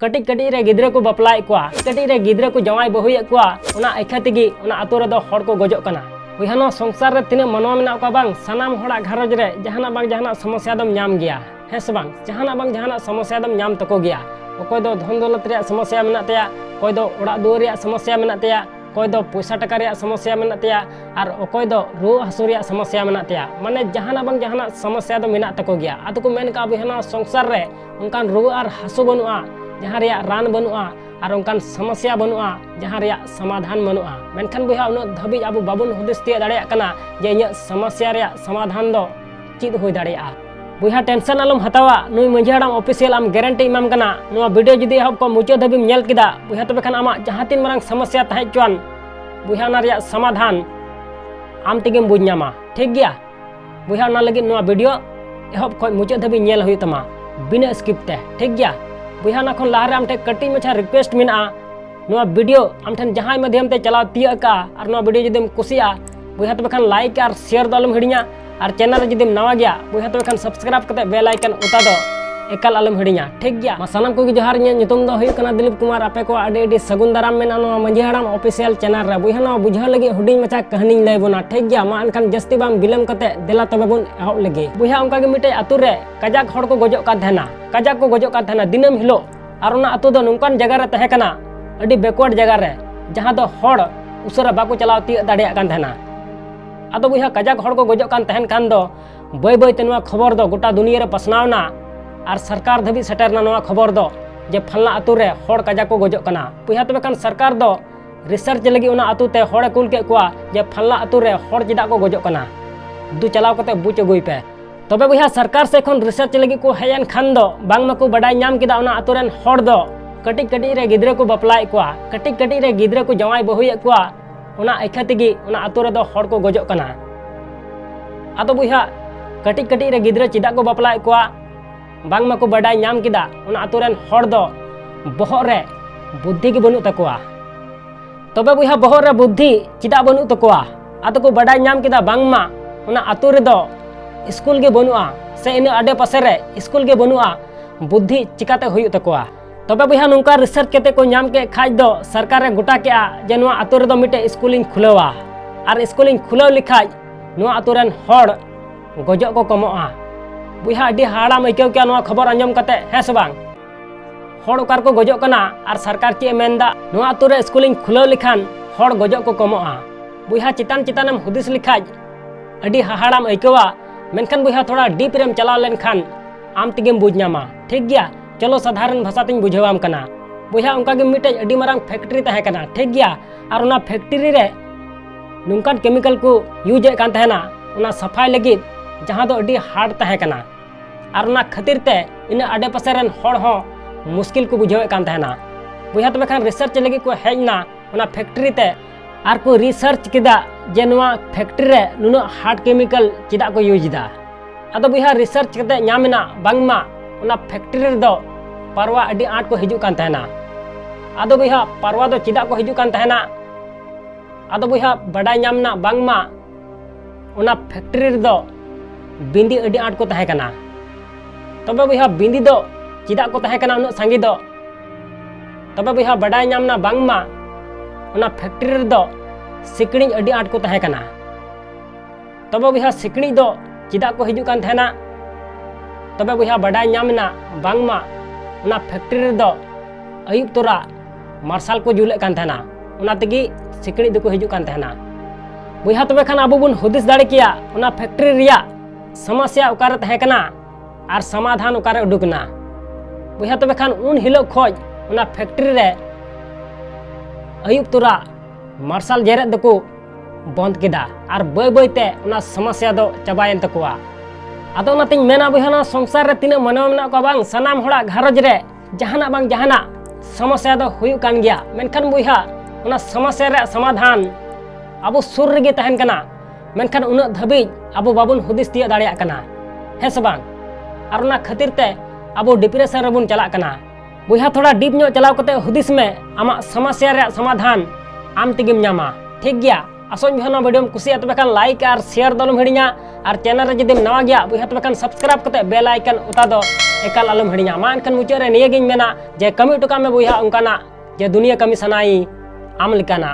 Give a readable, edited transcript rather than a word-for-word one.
कटिक कटिक रे गिद्रे को बपलाए को कटिक रे गिद्रे को जवाई बहुए को ओना एखा तेगी ओना आतो रे दो हड़ को गजो कना बुहा नो संसार रे तिने मनवा मेना को बांग सनाम हड़ा घरज रे जहाना बांग जहाना समस्या दम नाम गया है से बांग जहाना बांग जहाना समस्या दम नाम तको गया कोई दो धन दौलत रे समस्या मेना तया कोई दो ओड़ा दुआर रे समस्या मेना तया कोई दो पैसा टका रे समस्या मेना तया और कोई दो रुआ हासु रे समस्या मेना तया माने जहाना बांग जहाना समस्या दो मेना तको गया आतो को मेन का बुहा संसार रे उनकान रुआ और हासु बनुआ जहाँ रे रान बनुआ और उनकान समस्या बनुआ जहाँ रे समाधान बनुआ मेनखान बुहा उन धाबी अब बाबुन हुदिस तिया दाड़े कना जे इᱧ समस्या रे समाधान दो चीज होई दाड़ेया बुहा टेंशन आलम हतावा नुई मंझी हड़ाम ऑफिशियल आम गारंटी इमाम कना नुआ वीडियो जुदी एहब को मुचाद धाबीम नेल किदा बुहा तबे खान आमा जहाँ तीन मारंग समस्या ताहे चुआन बुहा ना रे समाधान आम तेगेम बुझ नामा ठीक गया बुहा ना लगी नुआ वीडियो एहब को मुचाद धाबी नेल हुई तमा बिना स्किप ते ठीक गया बुहा ना खन लारे आमटे कटी मछा रिक्वेस्ट मेना नुआ वीडियो आमठन जहाँ माध्यम ते चलाव तिया का और नुआ वीडियो जुदीम कुसिया बुहा तबे खान लाइक और शेयर दो आलम हिड़िया और चैनल जुदीम नवा गया बुहा तबे खान सब्सक्राइब कते बेल आइकन उता दो एकाल आलम हिड़िया ठीक गया सानाम को जोहार नितुम दो हुई कना दिलीप कुमार आपे को आडे सगुन दाराम मेना नुआ मंझी हड़ाम ऑफिशियल चैनल रे बुहा नुआ बुझा लगी हुडिंग मछा कहानी लय बोना ठीक गया मा अनखान जस्ती बाम बिलम कते देला तबे बोन एहब लगे बुहा उनका गे मिटे आतु रे कजाक हड़ को गजो का थेना कजाक को गजो का थेना दिनम हिलो और उना आतु दो नोंकान जगह रे तहे कना अडी बैकवर्ड जगह रे जहां दो हड़ उसरा बाको चलाव ती दाड़िया कान थेना आदो बुहा कजाक हड़ को गजो कान तहन खान दो बय बय ते नुआ खबर दो गोटा दुनिया रे पसनावना और सरकार धाबी सेटरना नुआ खबर दो जे फलना आतु रे हड़ कजाक को गजो कना बुहा तबे खान सरकार दो रिसर्च लगी उना आतु ते हड़ कुल के कुआ जे फलना आतु रे हड़ चिदा को गजो कना दु चलाव कते बुच अगुई पे तबे बुहा सरकार से खन रिसर्च लगी को हेयन खान दो बांग मको बडाय नाम किदा उना आतु रेन हड़ दो कटिक कटिक रे गिद्रे को बपलाए को कटिक कटिक रे गिद्रे को जवाई बहुए को उना एखा तेगी उना आतु रे दो हड़ को गजो कना आदो बुहा कटिक कटिक रे गिद्रे चिदा को बपलाए को बांग मको बडाय नाम किदा उना आतु रेन हड़ दो बहर रे बुद्धि के बनु तकोआ तबे बुहा बहर रे बुद्धि चिदा बनु तकोआ आदो को बडाय नाम किदा बांग मा उना आतु रे दो स्कूल के बनुआ से इन आडे पासे रे स्कूल के बनुआ बुद्धि चिकाते हुई तकोआ तबे बुहा नुका रिसर्च केते को नाम के खाज दो सरकार रे गोटा के जे नुआ आतु रे दो मिटे स्कूलिंग खुलवा और स्कूलिंग खुलव लिखाज नुआ आतु रेन हड़ गजो को कमोआ बुहा अडी हाड़ाम आइकव के नुआ खबर अंजम कते है से बांग हड़ ओकार को गजो कना और सरकार चे मेनदा नुआ आतु रे स्कूलिंग खुलव लिखान हड़ गजो को कमोआ बुहा चितान चितानम हुदिस लिखाज अडी हाड़ाम आइकवा मेनखान बुहा थोड़ा डीप रेम चलाव लेन खान आम तेगेम बुझ नामा ठीक गया चलो साधारण भाषा तीन बुझावाम कना बुहा उनका गे मिटे अडी मारांग फैक्ट्री तहे कना ठीक गया और उना फैक्ट्री रे नुकान केमिकल को यूज कान तहना उना सफाई लगी जहां दो अडी हार्ड तहे कना और उना खातिर ते इन आडे पासे रेन हड़ हो मुश्किल को बुझावे कान तहना बुहा तबे खान रिसर्च लगी को हेजना उना फैक्ट्री ते और को रिसर्च किदा जे नुआ फैक्ट्री रे नुनो हार्ड केमिकल चिदा को यूज दा आदो बुहा रिसर्च कते नामना बांगमा उना फैक्ट्री रे दो पारवा अडी आट को हिजु कान तहना आदो बुहा पारवा दो चिदा को हिजु कान तहना आदो बुहा बडाय नामना बांगमा उना फैक्ट्री रे दो बिंदी अडी आट को तहे कना तबे बुहा बिंदी दो चिदा को तहे कना उन संगी दो तबे बुहा बडाय नामना बांगमा उना फैक्ट्री रे दो सिकड़ी अडी आट को तहे कना तबे बुहा सिकड़ी दो चिदा को हिजु कान तहना तबे बुहा बडाय नामना बांगमा उना फैक्ट्री रे दो अयुब तोरा मार्शल को जुले कान तहना उना तेगी सिकड़ी दो को हिजु कान तहना बुहा तबे खान आबो बुन हुदिस दाड़े किया उना फैक्ट्री रिया समस्या उकारे तहे कना और समाधान उकारे उडुकना बुहा तबे खान उन हिलो खोज उना फैक्ट्री रे अयुब तोरा मार्शल जेरे दको बंद किदा और बय बयते उना समस्या दो चबायन तकोआ आदो नातिन मेना बुहा संसार रे तिना मनवा मेना को बांग सनाम हड़ा घरज रे जहाना बांग जहाना समस्या दो हुयु कान गया मेनखान बुहा उना समस्या रे समाधान अब सुर रे तहन कना मेनखान उना धाबी अब बाबुन हुदिस तिया दाड़िया कना है से बांग और उना खातिर ते अब डिप्रेशन रे बुन चला कना बुहा थोड़ा डीप नो चलाव कते हुदिस में आमा समस्या रे समाधान आम तेगेम नामा ठीक गया आसोन बुहा वीडियो में कुसिया तबे खान लाइक और शेयर दलम हिड़िया और चैनल रे जदि नवा गया बुहा तबे खान सब्सक्राइब कते बेल आइकन उता दो एकाल आलम हिड़िया मा एनखान मुचाद रे निया गिन मेना जे कमी टोका में बुया उनकाना जे दुनिया कमी सनाई आम लेकाना।